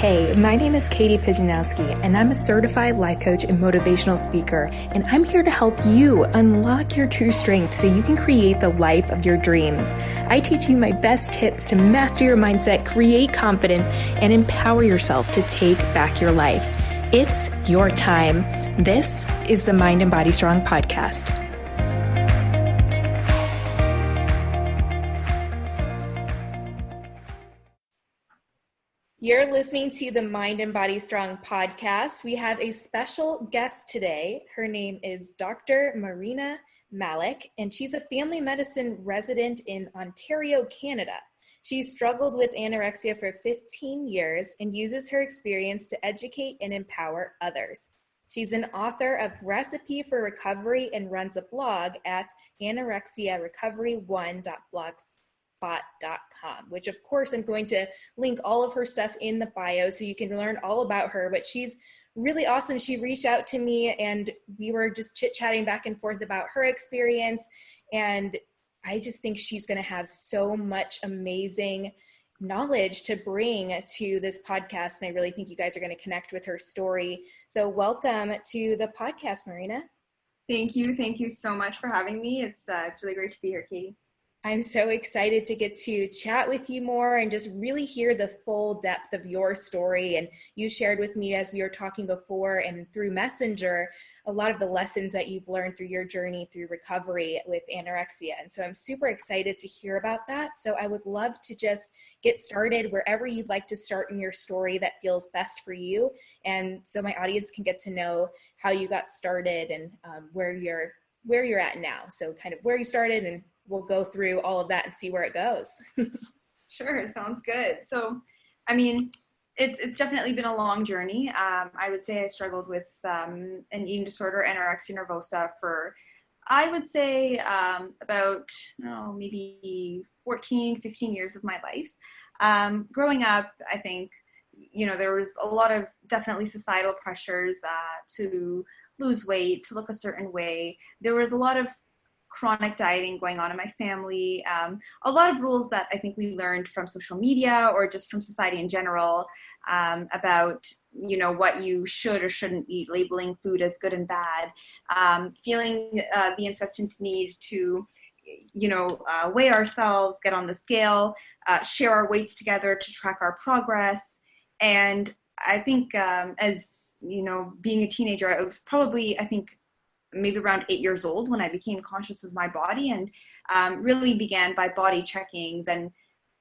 Hey, my name is Katie Pijanowski, and I'm a certified life coach and motivational speaker, and I'm here to help you unlock your true strength so you can create the life of your dreams. I teach you my best tips to master your mindset, create confidence, and empower yourself to take back your life. It's your time. This is the Mind and Body Strong podcast. You're listening to the Mind and Body Strong podcast. We have a special guest today. Her name is Dr. Marina Malak, and she's a family medicine resident in Ontario, Canada. She's struggled with anorexia for 15 years and uses her experience to educate and empower others. She's an author of Recipe for Recovery and runs a blog at anorexiarecovery1.blogspot.com, which of course I'm going to link all of her stuff in the bio so you can learn all about her. But she's really awesome. She reached out to me and we were just chit-chatting back and forth about her experience, and I just think she's going to have so much amazing knowledge to bring to this podcast, and I really think you guys are going to connect with her story. So welcome to the podcast, Marina. Thank you so much for having me. It's really great to be here, Katie. I'm so excited to get to chat with you more and just really hear the full depth of your story. And you shared with me, as we were talking before and through Messenger, a lot of the lessons that you've learned through your journey through recovery with anorexia. And so I'm super excited to hear about that. So I would love to just get started wherever you'd like to start in your story that feels best for you. And so my audience can get to know how you got started and where you're at now. So kind of where you started, and we'll go through all of that and see where it goes. Sure, sounds good. So, I mean, it's definitely been a long journey. I would say I struggled with an eating disorder, anorexia nervosa, for, I would say, about maybe 14, 15 years of my life. Growing up, I think, there was a lot of definitely societal pressures to lose weight, to look a certain way. There was a lot of chronic dieting going on in my family, a lot of rules that I think we learned from social media or just from society in general, about, what you should or shouldn't eat, labeling food as good and bad, feeling the incessant need to, weigh ourselves, get on the scale, share our weights together to track our progress. And I think as, being a teenager, I was probably, maybe around 8 years old when I became conscious of my body and really began by body checking, then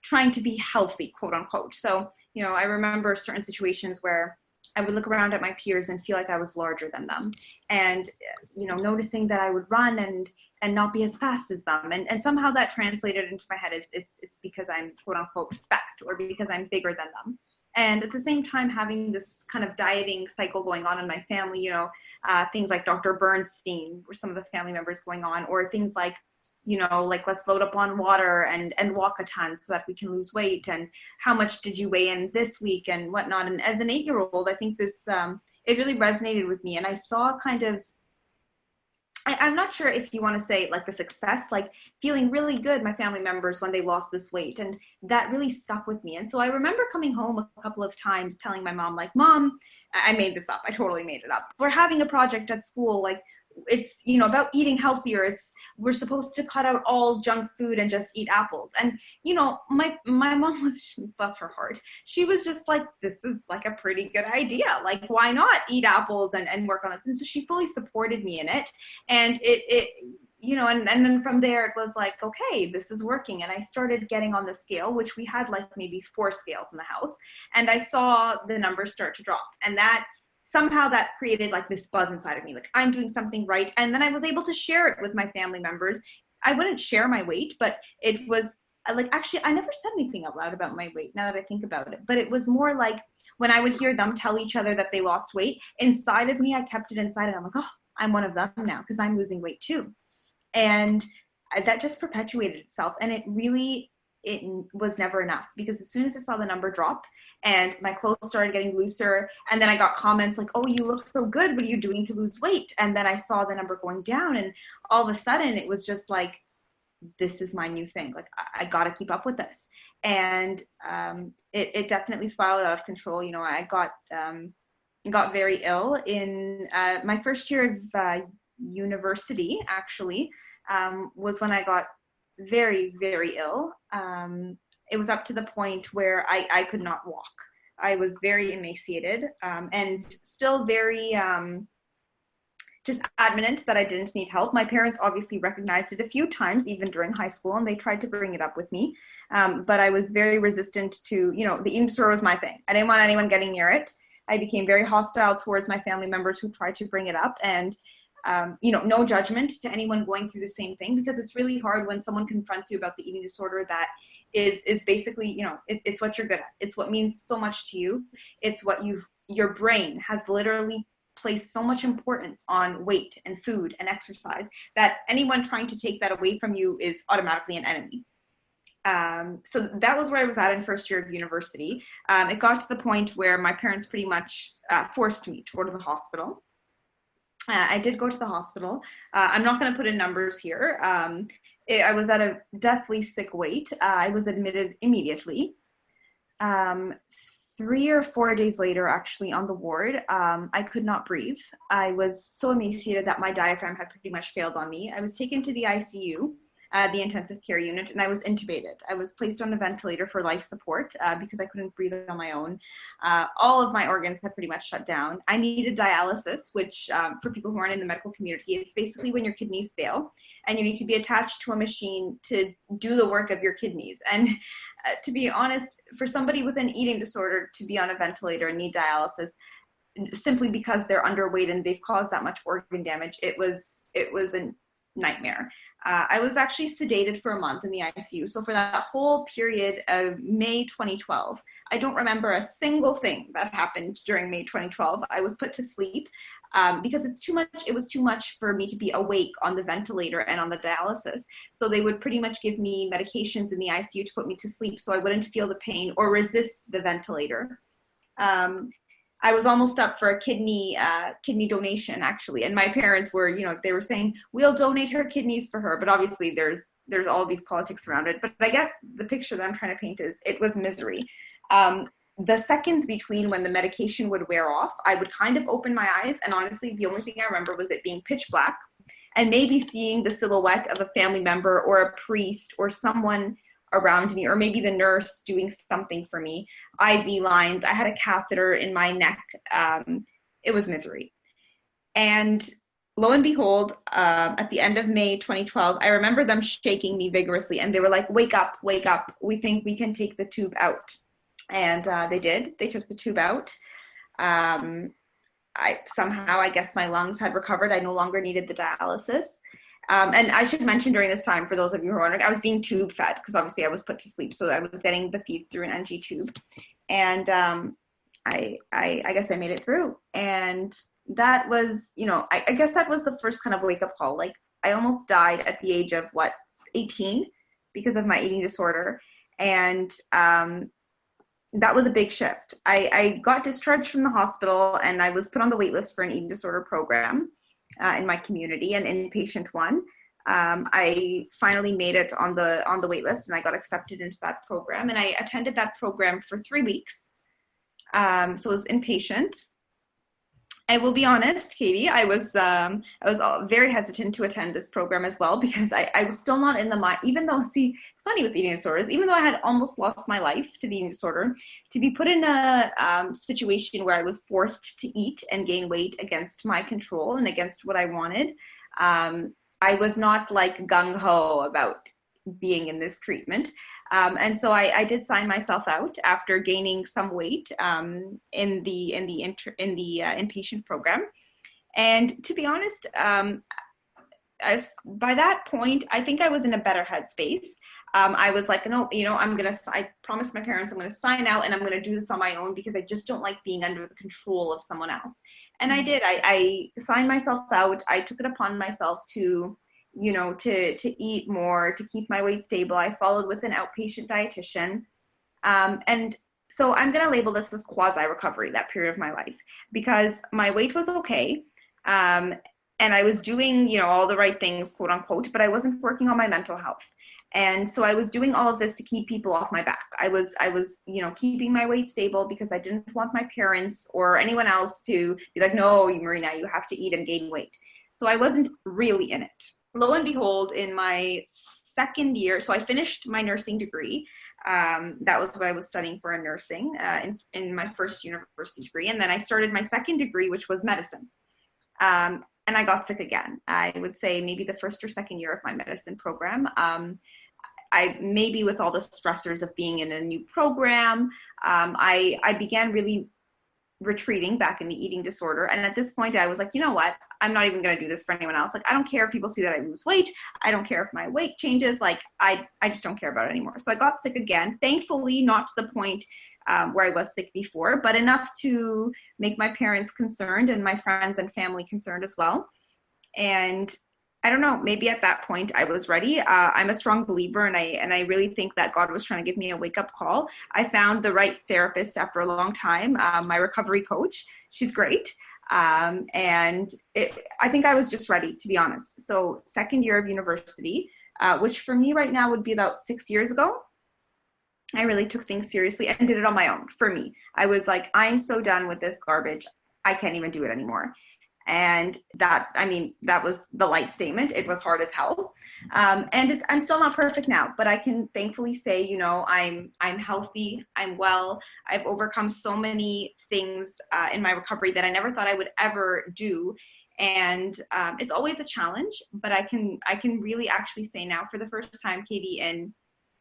trying to be healthy, quote unquote. So, I remember certain situations where I would look around at my peers and feel like I was larger than them. And, noticing that I would run and not be as fast as them. And somehow that translated into my head as it's because I'm, quote unquote, fat, or because I'm bigger than them. And at the same time, having this kind of dieting cycle going on in my family, things like Dr. Bernstein were some of the family members going on, or things like, let's load up on water and walk a ton so that we can lose weight. And how much did you weigh in this week and whatnot? And as an 8-year-old, I think this, it really resonated with me. And I saw kind of, I'm not sure if you want to say like the success, like feeling really good, my family members, when they lost this weight. And that really stuck with me. And so I remember coming home a couple of times telling my mom, like, Mom, I made this up. I totally made it up. We're having a project at school. Like, it's, about eating healthier. We're supposed to cut out all junk food and just eat apples. And, my mom was, bless her heart, she was just like, this is like a pretty good idea. Like, why not eat apples and work on this? And so she fully supported me in it. And it and then from there it was like, okay, this is working. And I started getting on the scale, which we had like maybe 4 scales in the house. And I saw the numbers start to drop. And that somehow that created like this buzz inside of me, like I'm doing something right. And then I was able to share it with my family members. I wouldn't share my weight, but it was like, actually, I never said anything out loud about my weight now that I think about it. But it was more like when I would hear them tell each other that they lost weight, inside of me, I kept it inside, and I'm like, oh, I'm one of them now because I'm losing weight too. And that just perpetuated itself. And it was never enough, because as soon as I saw the number drop and my clothes started getting looser, and then I got comments like, oh, you look so good, what are you doing to lose weight? And then I saw the number going down, and all of a sudden it was just like, this is my new thing. Like, I got to keep up with this. And it definitely spiraled out of control. You know, I got very ill in my first year of university, actually, was when I got very, very ill. It was up to the point where I could not walk. I was very emaciated, and still very just adamant that I didn't need help. My parents obviously recognized it a few times, even during high school, and they tried to bring it up with me. But I was very resistant to, you know, the eating disorder was my thing. I didn't want anyone getting near it. I became very hostile towards my family members who tried to bring it up. And, you know, no judgment to anyone going through the same thing, because it's really hard when someone confronts you about the eating disorder that is basically, you know, it's what you're good at. It's what means so much to you. It's what your brain has literally place so much importance on weight and food and exercise that anyone trying to take that away from you is automatically an enemy. So that was where I was at in first year of university. It got to the point where my parents pretty much forced me to go to the hospital. I did go to the hospital. I'm not going to put in numbers here. I was at a deathly sick weight. I was admitted immediately. 3 or 4 days later, actually, on the ward, I could not breathe. I was so emaciated that my diaphragm had pretty much failed on me. I was taken to the ICU, the intensive care unit, and I was intubated. I was placed on a ventilator for life support because I couldn't breathe on my own. All of my organs had pretty much shut down. I needed dialysis, which for people who aren't in the medical community, it's basically when your kidneys fail and you need to be attached to a machine to do the work of your kidneys. And to be honest, for somebody with an eating disorder to be on a ventilator and need dialysis simply because they're underweight and they've caused that much organ damage, it was a nightmare. I was actually sedated for a month in the ICU. So for that whole period of May 2012, I don't remember a single thing that happened during May 2012. I was put to sleep because it was too much for me to be awake on the ventilator and on the dialysis. So they would pretty much give me medications in the ICU to put me to sleep so I wouldn't feel the pain or resist the ventilator. I was almost up for a kidney donation, actually. And my parents were, you know, they were saying, we'll donate her kidneys for her. But obviously there's all these politics around it. But I guess the picture that I'm trying to paint is it was misery. The seconds between when the medication would wear off, I would kind of open my eyes. And honestly, the only thing I remember was it being pitch black and maybe seeing the silhouette of a family member or a priest or someone around me, or maybe the nurse doing something for me. IV lines. I had a catheter in my neck. It was misery. And lo and behold, at the end of May 2012, I remember them shaking me vigorously, and they were like, wake up, wake up. We think we can take the tube out. And they did. They took the tube out. I guess my lungs had recovered. I no longer needed the dialysis. And I should mention during this time, for those of you who are wondering, I was being tube fed because obviously I was put to sleep. So I was getting the feeds through an NG tube. And I guess I made it through. And that was, you know, I guess that was the first kind of wake up call. Like I almost died at the age of 18 because of my eating disorder. And that was a big shift. I got discharged from the hospital and I was put on the wait list for an eating disorder program in my community, an inpatient one. I finally made it on the wait list and I got accepted into that program, and I attended that program for 3 weeks. So it was inpatient. I will be honest, Katie, I was very hesitant to attend this program as well because I was still not in the mind, even though, see, it's funny with eating disorders, even though I had almost lost my life to the eating disorder, to be put in a situation where I was forced to eat and gain weight against my control and against what I wanted, I was not like gung-ho about being in this treatment. And so I did sign myself out after gaining some weight in the inpatient program. And to be honest, by that point, I think I was in a better headspace. I was like, no, you know, I promised my parents I'm going to sign out and I'm going to do this on my own because I just don't like being under the control of someone else. And I did. I signed myself out. I took it upon myself to eat more, to keep my weight stable. I followed with an outpatient dietitian. And so I'm going to label this as quasi-recovery, that period of my life, because my weight was okay. And I was doing, all the right things, quote unquote, but I wasn't working on my mental health. And so I was doing all of this to keep people off my back. I was, keeping my weight stable because I didn't want my parents or anyone else to be like, no, Marina, you have to eat and gain weight. So I wasn't really in it. Lo and behold, in my second year, so I finished my nursing degree. That was what I was studying for in nursing in my first university degree. And then I started my second degree, which was medicine. And I got sick again. I would say maybe the first or second year of my medicine program. I maybe with all the stressors of being in a new program, I began really retreating back in the eating disorder. And at this point, I was like, you know what? I'm not even going to do this for anyone else. Like, I don't care if people see that I lose weight. I don't care if my weight changes. Like, I just don't care about it anymore. So I got sick again. Thankfully, not to the point where I was sick before, but enough to make my parents concerned and my friends and family concerned as well. And I don't know, maybe at that point I was ready. I'm a strong believer, and I really think that God was trying to give me a wake-up call. I found the right therapist after a long time, my recovery coach. She's great. I think I was just ready, to be honest. So second year of university, which for me right now would be about 6 years ago, I really took things seriously and did it on my own. For me, I was like, I'm so done with this garbage. I can't even do it anymore. And that was the light statement. It was hard as hell. I'm still not perfect now, but I can thankfully say, I'm healthy, I'm well. I've overcome so many things in my recovery that I never thought I would ever do. And it's always a challenge, but I can really actually say now, for the first time, Katie, in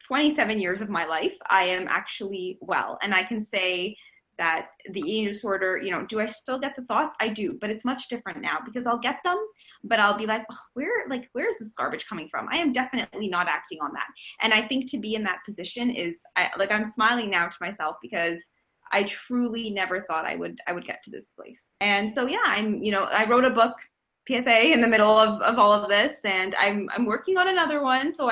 27 years of my life, I am actually well. And I can say that the eating disorder, do I still get the thoughts? I do, but it's much different now, because I'll get them, but I'll be like, oh, where is this garbage coming from? I am definitely not acting on that. And I think to be in that position is, I'm smiling now to myself, because I truly never thought I would get to this place. And so, yeah, I wrote a book, PSA, in the middle of all of this, and I'm working on another one. So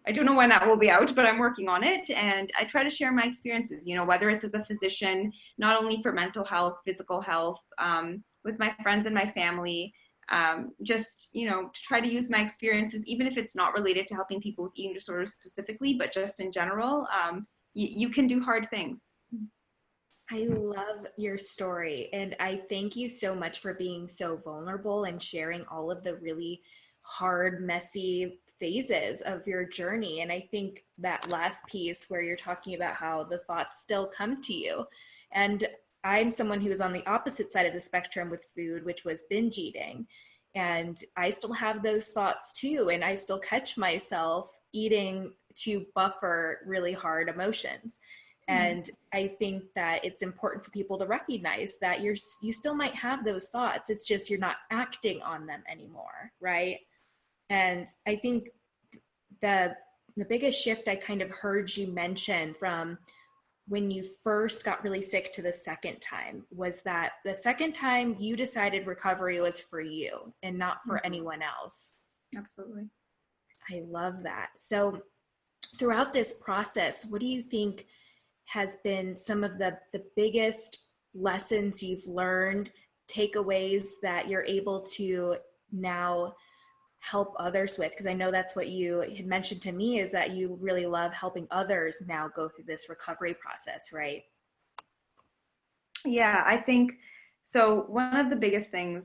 I don't know when that will be out, but I'm working on it. And I try to share my experiences, whether it's as a physician, not only for mental health, physical health, with my friends and my family, just, to try to use my experiences, even if it's not related to helping people with eating disorders specifically, but just in general, you can do hard things. I love your story. And I thank you so much for being so vulnerable and sharing all of the really hard, messy phases of your journey. And I think that last piece where you're talking about how the thoughts still come to you. And I'm someone who is on the opposite side of the spectrum with food, which was binge eating. And I still have those thoughts too. And I still catch myself eating to buffer really hard emotions. And I think that it's important for people to recognize that you still might have those thoughts. It's just you're not acting on them anymore, right? And I think the biggest shift I kind of heard you mention from when you first got really sick to the second time was that the second time you decided recovery was for you and not for anyone else. Absolutely. I love that. So throughout this process, what do you think has been some of the biggest lessons you've learned, takeaways that you're able to now help others with? Because I know that's what you had mentioned to me, is that you really love helping others now go through this recovery process, right? Yeah, I think so. One of the biggest things,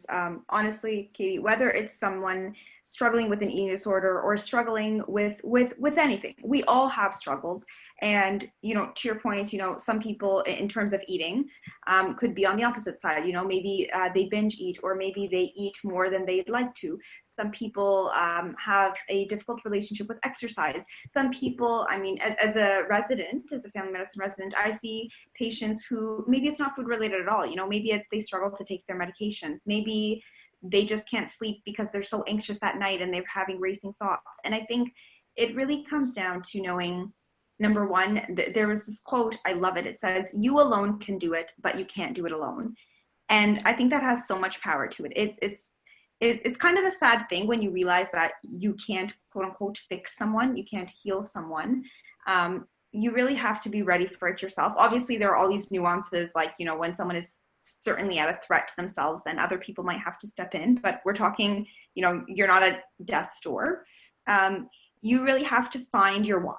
honestly, Katie, whether it's someone struggling with an eating disorder or struggling with anything, we all have struggles. And, to your point, some people in terms of eating could be on the opposite side. Maybe they binge eat, or maybe they eat more than they'd like to. Some people have a difficult relationship with exercise. Some people, as a resident, as a family medicine resident, I see patients who maybe it's not food related at all. Maybe they struggle to take their medications. Maybe they just can't sleep because they're so anxious at night and they're having racing thoughts. And I think it really comes down to knowing, number one, there was this quote, I love it. It says, "You alone can do it, but you can't do it alone." And I think that has so much power to it. It's kind of a sad thing when you realize that you can't, quote unquote, fix someone. You can't heal someone. You really have to be ready for it yourself. Obviously, there are all these nuances, like, when someone is certainly at a threat to themselves, then other people might have to step in. But we're talking, you're not at death's door. you really have to find your why,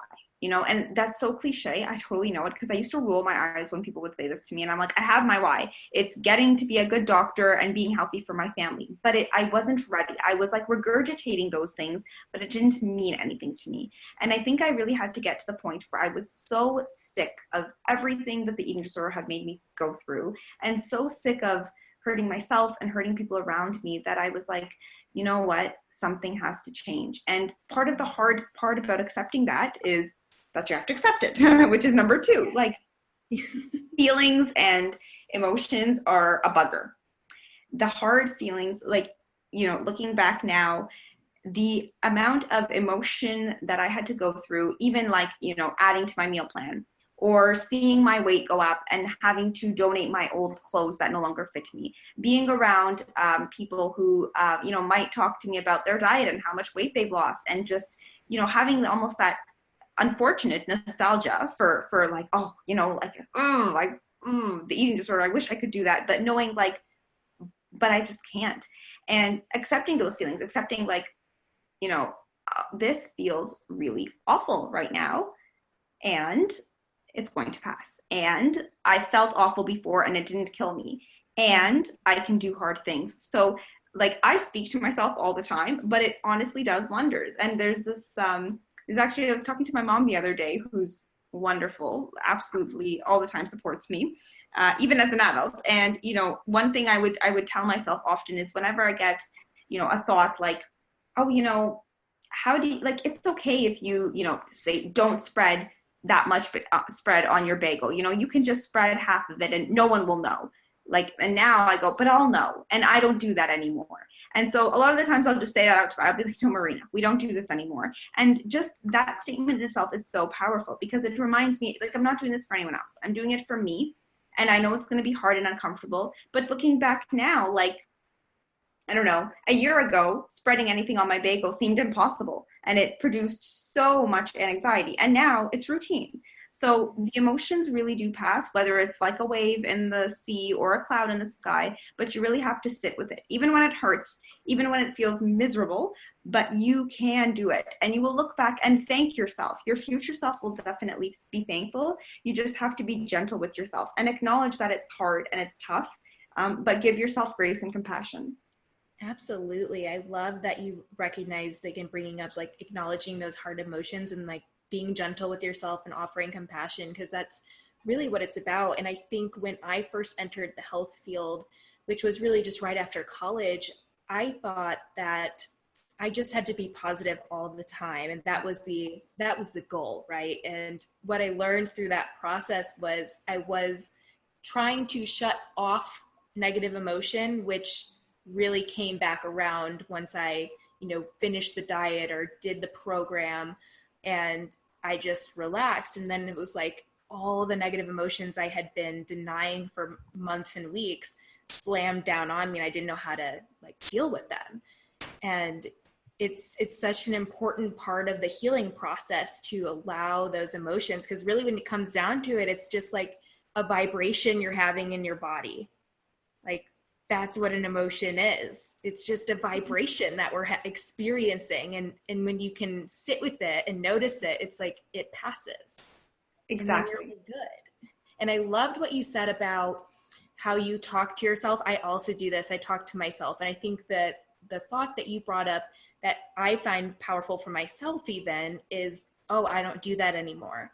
and that's so cliche. I totally know it because I used to roll my eyes when people would say this to me. And I'm like, I have my why. It's getting to be a good doctor and being healthy for my family. But I wasn't ready. I was like regurgitating those things, but it didn't mean anything to me. And I think I really had to get to the point where I was so sick of everything that the eating disorder had made me go through, and so sick of hurting myself and hurting people around me, that I was like, you know what? Something has to change. And part of the hard part about accepting that is that you have to accept it, which is number 2. Like, feelings and emotions are a bugger. The hard feelings, like, looking back now, the amount of emotion that I had to go through, even like, adding to my meal plan, or seeing my weight go up and having to donate my old clothes that no longer fit me, being around people who, might talk to me about their diet and how much weight they've lost, and just, having almost that unfortunate nostalgia for like, the eating disorder, I wish I could do that, but knowing like, but I just can't. And accepting those feelings, accepting like, this feels really awful right now, and it's going to pass. And I felt awful before and it didn't kill me. And I can do hard things. So like, I speak to myself all the time, but it honestly does wonders. And there's this, actually, I was talking to my mom the other day, who's wonderful, absolutely all the time supports me, even as an adult. And, one thing I would tell myself often is whenever I get, a thought like, oh, how do you, like, it's okay if you, say, don't spread that much spread on your bagel. You can just spread half of it and no one will know. Like, and now I go, but I'll know. And I don't do that anymore. And so a lot of the times I'll just say that out. I'll be like, no, Marina, we don't do this anymore. And just that statement in itself is so powerful, because it reminds me, like, I'm not doing this for anyone else. I'm doing it for me. And I know it's going to be hard and uncomfortable, but looking back now, like, I don't know, a year ago, spreading anything on my bagel seemed impossible, and it produced so much anxiety. And now it's routine. So the emotions really do pass, whether it's like a wave in the sea or a cloud in the sky, but you really have to sit with it, even when it hurts, even when it feels miserable, but you can do it. And you will look back and thank yourself. Your future self will definitely be thankful. You just have to be gentle with yourself and acknowledge that it's hard and it's tough, but give yourself grace and compassion. Absolutely. I love that you recognize, like, in bringing up, like, acknowledging those hard emotions and like being gentle with yourself and offering compassion, because that's really what it's about. And I think when I first entered the health field, which was really just right after college, I thought that I just had to be positive all the time. And that was the goal, right? And what I learned through that process was I was trying to shut off negative emotion, which really came back around once I, finished the diet or did the program, and I just relaxed. And then it was like all the negative emotions I had been denying for months and weeks slammed down on me, and I didn't know how to like deal with them. And it's such an important part of the healing process to allow those emotions, because really when it comes down to it, it's just like a vibration you're having in your body. Like, that's what an emotion is. It's just a vibration that we're experiencing. And when you can sit with it and notice it, it's like it passes. Exactly. And you're good. And I loved what you said about how you talk to yourself. I also do this. I talk to myself. And I think that the thought that you brought up that I find powerful for myself even is, oh, I don't do that anymore.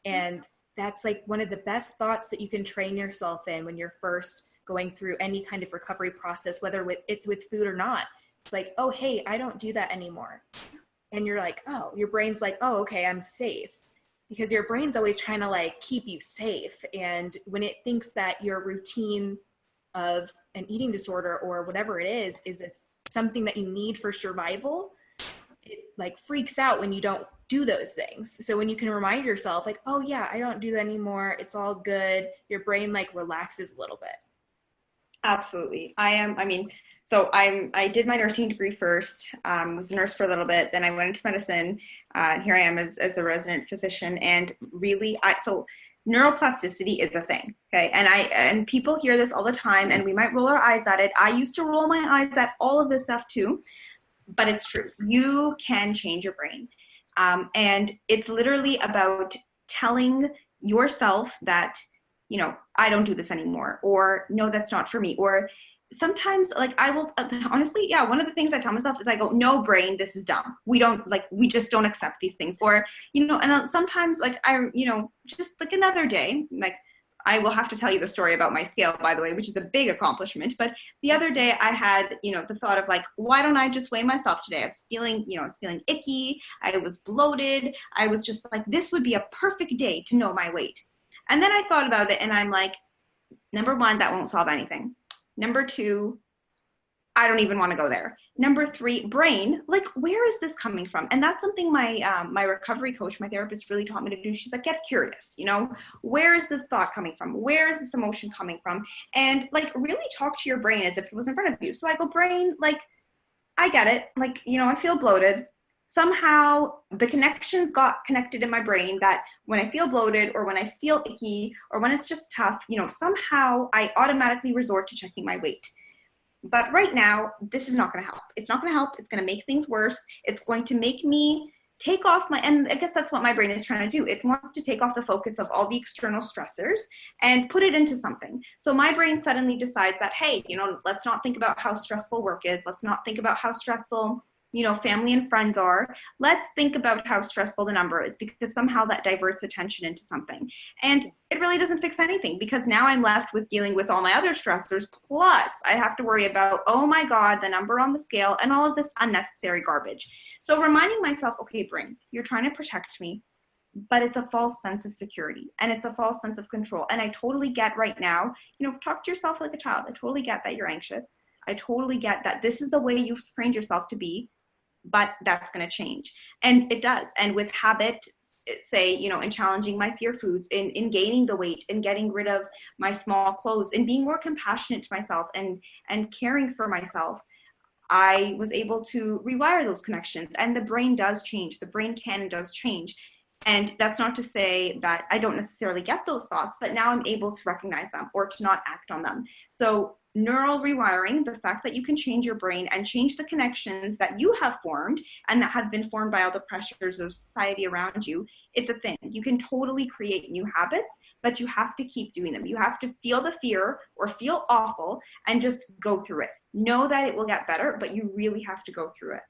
And that's like one of the best thoughts that you can train yourself in when you're first going through any kind of recovery process, whether it's with food or not. It's like, oh, hey, I don't do that anymore. And you're like, oh, your brain's like, oh, okay, I'm safe. Because your brain's always trying to like keep you safe. And when it thinks that your routine of an eating disorder or whatever it is something that you need for survival, it like freaks out when you don't do those things. So when you can remind yourself like, oh yeah, I don't do that anymore, it's all good, your brain like relaxes a little bit. Absolutely. I did my nursing degree first, was a nurse for a little bit, then I went into medicine, and here I am as a resident physician. And really, so neuroplasticity is a thing, okay? And people hear this all the time, and we might roll our eyes at it. I used to roll my eyes at all of this stuff too, but it's true. You can change your brain. And it's literally about telling yourself that, I don't do this anymore, or no, that's not for me. Or sometimes, like, I will, honestly, yeah, one of the things I tell myself is I go, no, brain, this is dumb. We just don't accept these things. Or, and sometimes, like, just like another day, like, I will have to tell you the story about my scale, by the way, which is a big accomplishment. But the other day I had, the thought of like, why don't I just weigh myself today? I was feeling icky. I was bloated. I was just like, this would be a perfect day to know my weight. And then I thought about it and I'm like, number one, that won't solve anything. Number two, I don't even want to go there. Number three, brain, like, where is this coming from? And that's something my recovery coach, my therapist, really taught me to do. She's like, get curious, where is this thought coming from? Where is this emotion coming from? And like, really talk to your brain as if it was in front of you. So I go, brain, like, I get it. Like, I feel bloated. Somehow the connections got connected in my brain that when I feel bloated or when I feel icky or when it's just tough, somehow I automatically resort to checking my weight. But right now, this is not going to help. It's not going to help. It's going to make things worse. It's going to make me take off and I guess that's what my brain is trying to do. It wants to take off the focus of all the external stressors and put it into something. So my brain suddenly decides that, hey, let's not think about how stressful work is. Let's not think about how stressful family and friends are. Let's think about how stressful the number is, because somehow that diverts attention into something. And it really doesn't fix anything, because now I'm left with dealing with all my other stressors. Plus I have to worry about, oh my God, the number on the scale and all of this unnecessary garbage. So reminding myself, okay, brain, you're trying to protect me, but it's a false sense of security and it's a false sense of control. And I totally get right now, talk to yourself like a child. I totally get that you're anxious. I totally get that this is the way you've trained yourself to be. But that's going to change. And it does. And with habit, say, in challenging my fear foods, in gaining the weight, in getting rid of my small clothes, and being more compassionate to myself and caring for myself, I was able to rewire those connections. And the brain does change. The brain can and does change. And that's not to say that I don't necessarily get those thoughts, but now I'm able to recognize them or to not act on them. So neural rewiring, the fact that you can change your brain and change the connections that you have formed and that have been formed by all the pressures of society around you, it's a thing. You can totally create new habits, but you have to keep doing them. You have to feel the fear or feel awful and just go through it. Know that it will get better, but you really have to go through it.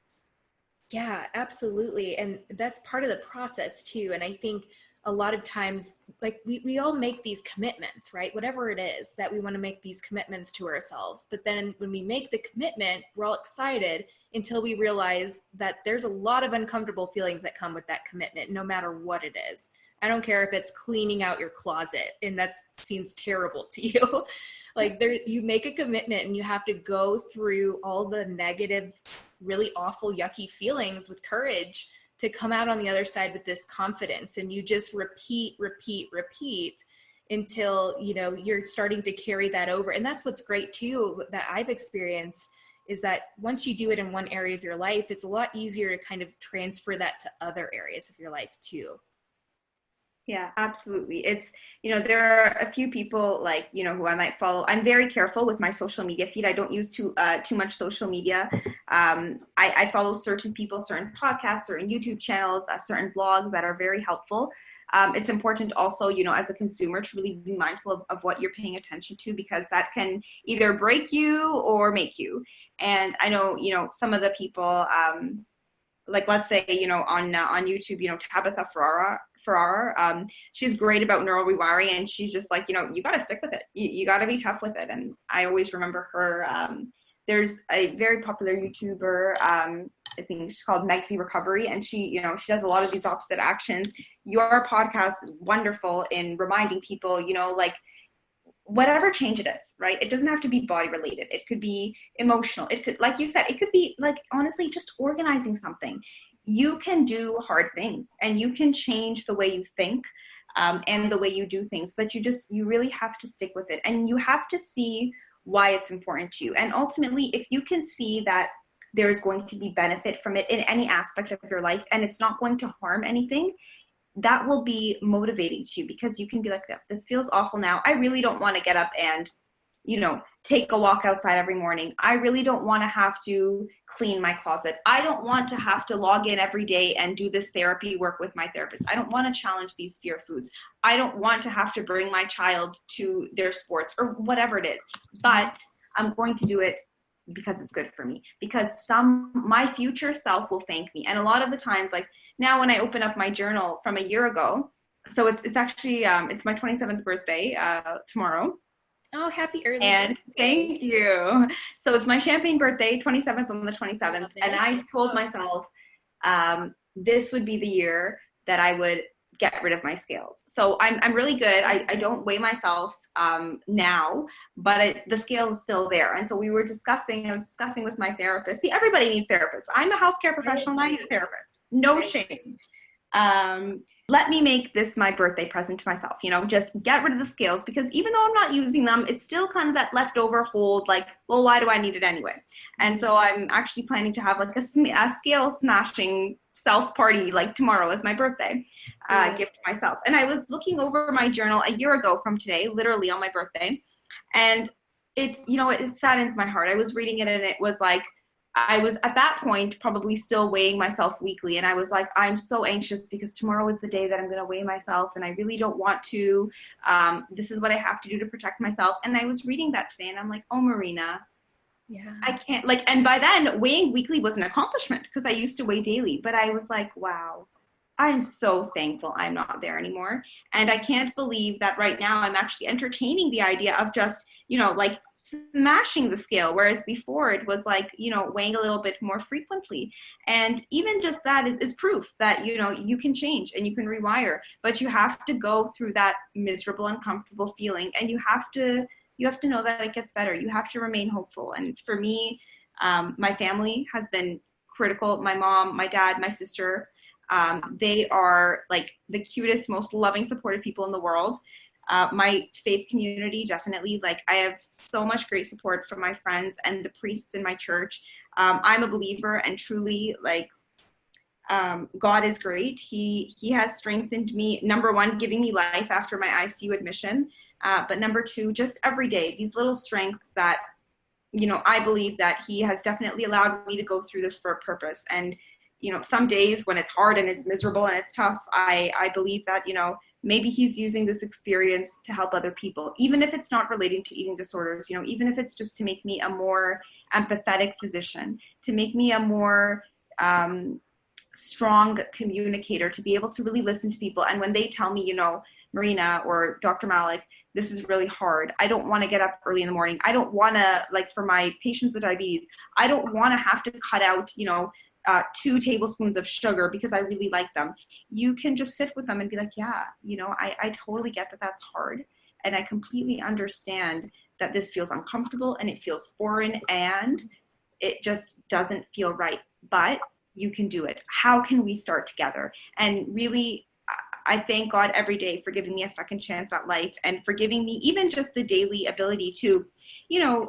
Yeah, absolutely. And that's part of the process too. And I think a lot of times, like we all make these commitments, right? Whatever it is that we want to make these commitments to ourselves. But then when we make the commitment, we're all excited until we realize that there's a lot of uncomfortable feelings that come with that commitment, no matter what it is. I don't care if it's cleaning out your closet and that seems terrible to you. Like you make a commitment and you have to go through all the negative, really awful, yucky feelings with courage to come out on the other side with this confidence. And you just repeat until, you're starting to carry that over. And that's what's great too, that I've experienced, is that once you do it in one area of your life, it's a lot easier to kind of transfer that to other areas of your life too. Yeah, absolutely. It's, there are a few people like, who I might follow. I'm very careful with my social media feed. I don't use too much social media. I follow certain people, certain podcasts, certain YouTube channels, certain blogs that are very helpful. It's important also, as a consumer to really be mindful of what you're paying attention to, because that can either break you or make you. And I know, some of the people, like let's say, on YouTube, Tabitha Ferrara, she's great about neural rewiring, and she's just like, you got to stick with it. You got to be tough with it. And I always remember her. There's a very popular YouTuber, I think she's called Megzy Recovery, and she does a lot of these opposite actions. Your podcast is wonderful in reminding people, like, whatever change it is, right? It doesn't have to be body related. It could be emotional. It could, like you said, it could be like, honestly, just organizing something. You can do hard things and you can change the way you think and the way you do things, but you really have to stick with it, and you have to see why it's important to you. And ultimately, if you can see that there's going to be benefit from it in any aspect of your life and it's not going to harm anything, that will be motivating to you, because you can be like, this feels awful now. I really don't want to get up and, take a walk outside every morning. I really don't want to have to clean my closet. I don't want to have to log in every day and do this therapy work with my therapist. I don't want to challenge these fear foods. I don't want to have to bring my child to their sports or whatever it is. But I'm going to do it because it's good for me, because my future self will thank me. And a lot of the times, like now when I open up my journal from a year ago, so it's actually it's my 27th birthday tomorrow. Oh, happy early and birthday. Thank you. So it's my champagne birthday, 27th on the 27th, and I told myself this would be the year that I would get rid of my scales. So I'm really good. I don't weigh myself now, but the scale is still there. And so I was discussing with my therapist. See, everybody needs therapists. I'm a healthcare professional, and I need a therapist. No shame. Let me make this my birthday present to myself, just get rid of the scales, because even though I'm not using them, it's still kind of that leftover hold, like, well, why do I need it anyway? And so I'm actually planning to have like a scale smashing self party like tomorrow as my birthday gift to myself. And I was looking over my journal a year ago from today, literally on my birthday, and it's, it saddens my heart. I was reading it and it was like, I was at that point probably still weighing myself weekly. And I was like, I'm so anxious because tomorrow is the day that I'm going to weigh myself. And I really don't want to. This is what I have to do to protect myself. And I was reading that today and I'm like, oh, Marina, yeah, I can't and by then weighing weekly was an accomplishment because I used to weigh daily. But I was like, wow, I'm so thankful I'm not there anymore. And I can't believe that right now I'm actually entertaining the idea of just, like smashing the scale, whereas before it was like, weighing a little bit more frequently. And even just that is proof that, you can change and you can rewire, but you have to go through that miserable, uncomfortable feeling, and you have to know that it gets better. You have to remain hopeful. And for me, my family has been critical. My mom, my dad, my sister, they are like the cutest, most loving, supportive people in the world. My faith community, definitely, like I have so much great support from my friends and the priests in my church. I'm a believer, and truly, like, God is great. He has strengthened me. Number one, giving me life after my ICU admission. But number two, just every day, these little strengths that, I believe that he has definitely allowed me to go through this for a purpose. And, some days when it's hard and it's miserable and it's tough, I believe that, maybe he's using this experience to help other people, even if it's not relating to eating disorders, even if it's just to make me a more empathetic physician, to make me a more strong communicator, to be able to really listen to people. And when they tell me, Marina or Dr. Malak, this is really hard. I don't want to get up early in the morning. I don't want to, like for my patients with diabetes, I don't want to have to cut out, 2 tablespoons of sugar because I really like them. You can just sit with them and be like, yeah, I totally get that that's hard. And I completely understand that this feels uncomfortable and it feels foreign and it just doesn't feel right, but you can do it. How can we start together? And really, I thank God every day for giving me a second chance at life and for giving me even just the daily ability to,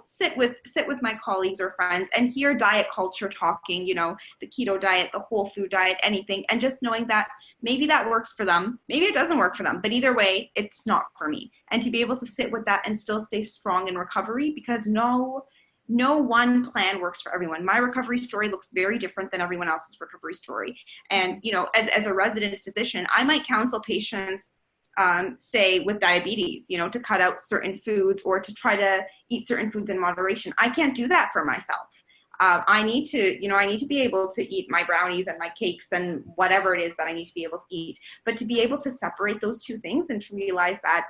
sit with my colleagues or friends and hear diet culture talking, the keto diet, the whole food diet, anything. And just knowing that maybe that works for them, maybe it doesn't work for them, but either way, it's not for me. And to be able to sit with that and still stay strong in recovery, because no one plan works for everyone. My recovery story looks very different than everyone else's recovery story. And, as a resident physician, I might counsel patients, say with diabetes, to cut out certain foods or to try to eat certain foods in moderation. I can't do that for myself. I need to be able to eat my brownies and my cakes and whatever it is that I need to be able to eat. But to be able to separate those two things and to realize that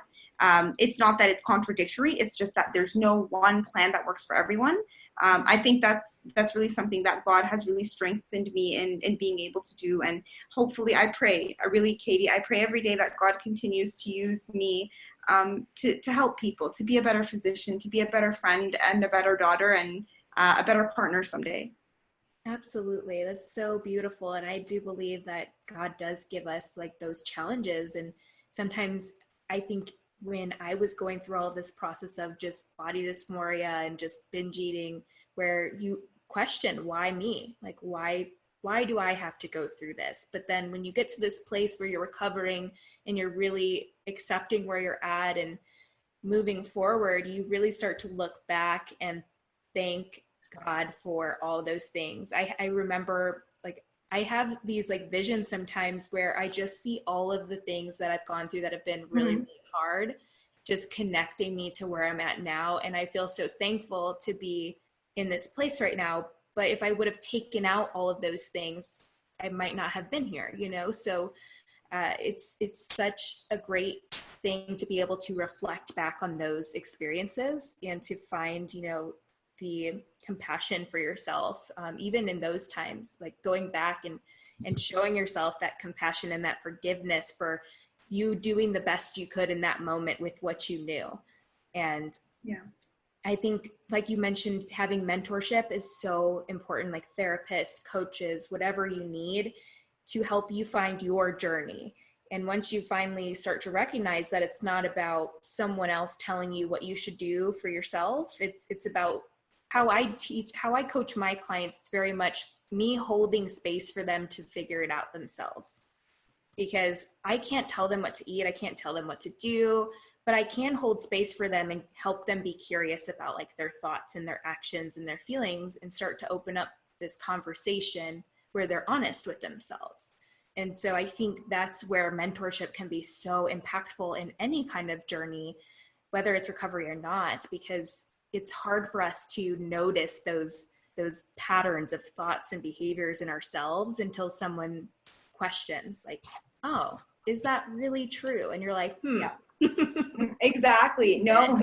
it's not that it's contradictory, it's just that there's no one plan that works for everyone. I think that's really something that God has really strengthened me in being able to do. And hopefully Katie, I pray every day that God continues to use me to help people, to be a better physician, to be a better friend and a better daughter and a better partner someday. Absolutely. That's so beautiful. And I do believe that God does give us like those challenges. And sometimes I think when I was going through all of this process of just body dysphoria and just binge eating, where you question, why me? Like, why do I have to go through this? But then when you get to this place where you're recovering and you're really accepting where you're at and moving forward, you really start to look back and thank God for all those things. I remember, like, I have these like visions sometimes where I just see all of the things that I've gone through that have been really, really hard, just connecting me to where I'm at now. And I feel so thankful to be in this place right now. But if I would have taken out all of those things, I might not have been here, you know? So it's such a great thing to be able to reflect back on those experiences and to find, you know, the compassion for yourself, even in those times, like going back and showing yourself that compassion and that forgiveness for you doing the best you could in that moment with what you knew. And yeah, I think, like you mentioned, having mentorship is so important, like therapists, coaches, whatever you need to help you find your journey. And once you finally start to recognize that it's not about someone else telling you what you should do for yourself, it's about how I coach my clients. It's very much me holding space for them to figure it out themselves, because I can't tell them what to eat. I can't tell them what to do, but I can hold space for them and help them be curious about like their thoughts and their actions and their feelings, and start to open up this conversation where they're honest with themselves. And so I think that's where mentorship can be so impactful in any kind of journey, whether it's recovery or not, because it's hard for us to notice those patterns of thoughts and behaviors in ourselves until someone questions, like, oh, is that really true? And you're like, yeah. Exactly. No,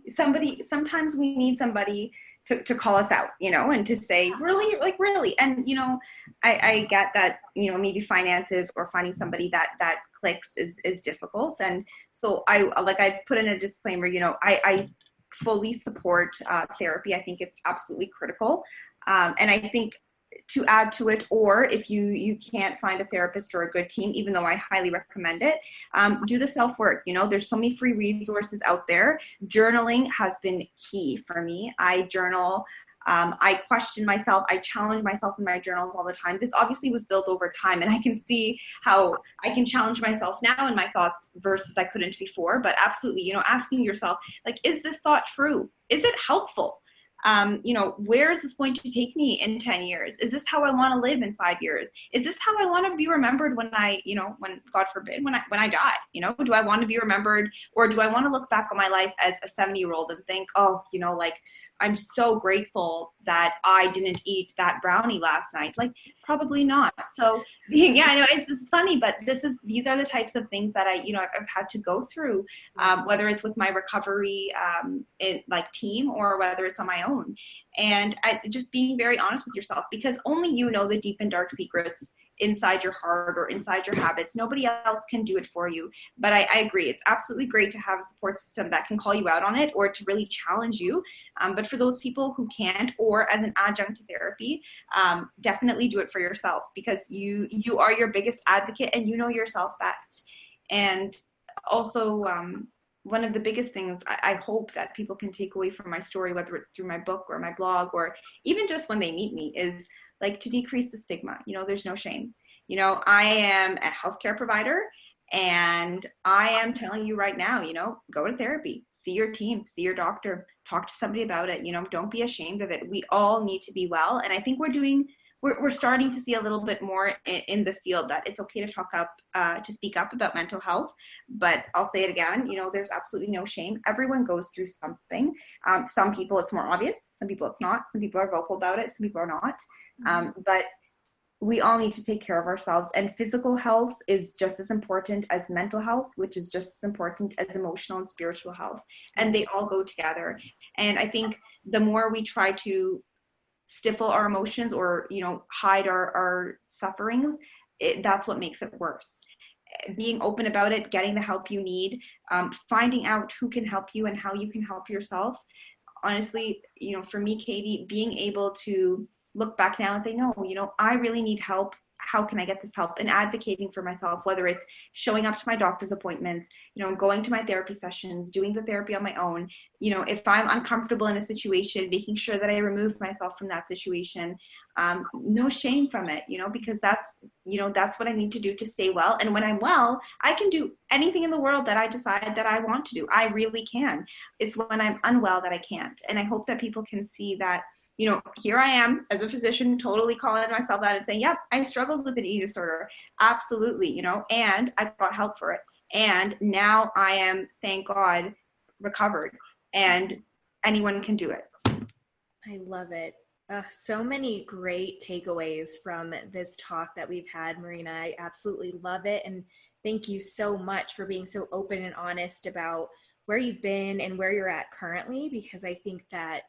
sometimes we need somebody to call us out, you know, and to say, really, like, really. And, you know, I get that, you know, maybe finances or finding somebody that clicks is difficult. And so I put in a disclaimer, you know, I fully support therapy. I think it's absolutely critical. And I think to add to it, or if you can't find a therapist or a good team, even though I highly recommend it, do the self-work. You know, there's so many free resources out there. Journaling has been key for me. I journal. I question myself. I challenge myself in my journals all the time. This obviously was built over time, and I can see how I can challenge myself now in my thoughts versus I couldn't before. But absolutely, you know, asking yourself, like, is this thought true? Is it helpful? You know, where is this going to take me in 10 years? Is this how I want to live in 5 years? Is this how I want to be remembered when when God forbid, when I die? You know, do I want to be remembered, or do I want to look back on my life as a 70-year-old and think, oh, you know, like, I'm so grateful that I didn't eat that brownie last night? Like, probably not. So yeah, I know it's funny, but these are the types of things that I've had to go through, whether it's with my recovery team, or whether it's on my own. And just being very honest with yourself, because only you know the deep and dark secrets inside your heart or inside your habits. Nobody else can do it for you. But I agree, it's absolutely great to have a support system that can call you out on it or to really challenge you. But for those people who can't, or as an adjunct to therapy, definitely do it for yourself, because you are your biggest advocate and you know yourself best. And also, one of the biggest things I hope that people can take away from my story, whether it's through my book or my blog, or even just when they meet me, is like to decrease the stigma. You know, there's no shame. You know, I am a healthcare provider, and I am telling you right now, you know, go to therapy, see your team, see your doctor, talk to somebody about it. You know, don't be ashamed of it. We all need to be well. And I think we're starting to see a little bit more in the field that it's okay to speak up about mental health. But I'll say it again, you know, there's absolutely no shame. Everyone goes through something. Some people it's more obvious, some people it's not, some people are vocal about it, some people are not. But we all need to take care of ourselves, and physical health is just as important as mental health, which is just as important as emotional and spiritual health. And they all go together. And I think the more we try to stifle our emotions or, you know, hide our sufferings, that's what makes it worse. Being open about it, getting the help you need, finding out who can help you and how you can help yourself. Honestly, you know, for me, Katie, being able to look back now and say, no, you know, I really need help how can I get this help, and advocating for myself, whether it's showing up to my doctor's appointments, going to my therapy sessions, doing the therapy on my own. If I'm uncomfortable in a situation, making sure that I remove myself from that situation. No shame from it, because that's what I need to do to stay well. And when I'm well, I can do anything in the world that I decide that I want to do. I really can. It's when I'm unwell that I can't. And I hope that people can see that, here I am as a physician, totally calling myself out and saying, yep, I struggled with an eating disorder. Absolutely, and I've got help for it. And now I am, thank God, recovered, and anyone can do it. I love it. So many great takeaways from this talk that we've had, Marina. I absolutely love it. And thank you so much for being so open and honest about where you've been and where you're at currently, because I think that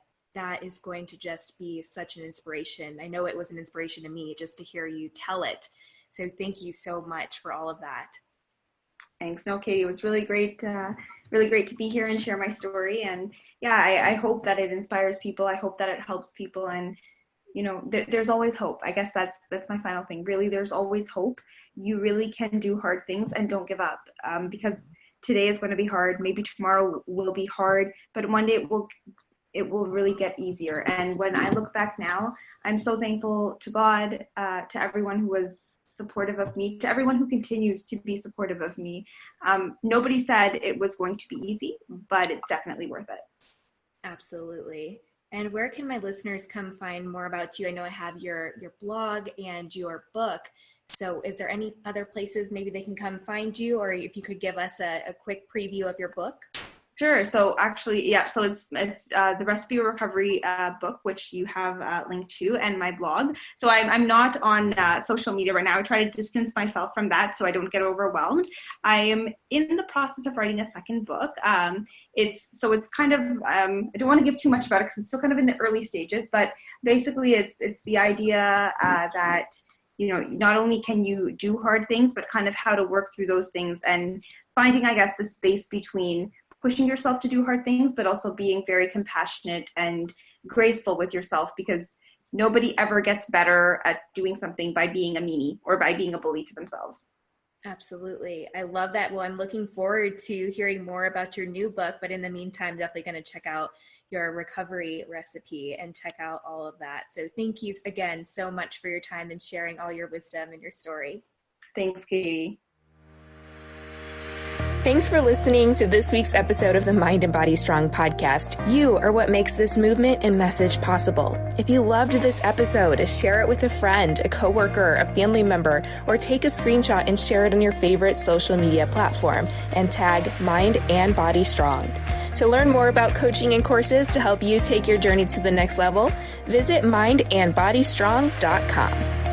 is going to just be such an inspiration. I know it was an inspiration to me just to hear you tell it. So thank you so much for all of that. Thanks. No, Katie, it was really great to be here and share my story. And yeah, I hope that it inspires people. I hope that it helps people. And, there's always hope. I guess that's my final thing. Really, there's always hope. You really can do hard things, and don't give up, because today is going to be hard. Maybe tomorrow will be hard, but one day it will really get easier. And when I look back now, I'm so thankful to God, to everyone who was supportive of me, to everyone who continues to be supportive of me. Nobody said it was going to be easy, but it's definitely worth it. Absolutely. And where can my listeners come find more about you? I know I have your blog and your book. So is there any other places maybe they can come find you, or if you could give us a quick preview of your book? Sure. So actually, yeah, so it's the Recipe Recovery book, which you have linked to, and my blog. So I'm not on social media right now. I try to distance myself from that so I don't get overwhelmed. I am in the process of writing a second book. It's kind of, I don't want to give too much about it because it's still kind of in the early stages, but basically it's the idea that, not only can you do hard things, but kind of how to work through those things, and finding, I guess, the space between pushing yourself to do hard things, but also being very compassionate and graceful with yourself, because nobody ever gets better at doing something by being a meanie or by being a bully to themselves. Absolutely. I love that. Well, I'm looking forward to hearing more about your new book, but in the meantime, definitely going to check out your recovery recipe and check out all of that. So thank you again so much for your time and sharing all your wisdom and your story. Thanks, Katie. Thanks for listening to this week's episode of the Mind and Body Strong podcast. You are what makes this movement and message possible. If you loved this episode, share it with a friend, a coworker, a family member, or take a screenshot and share it on your favorite social media platform and tag Mind and Body Strong. To learn more about coaching and courses to help you take your journey to the next level, visit mindandbodystrong.com.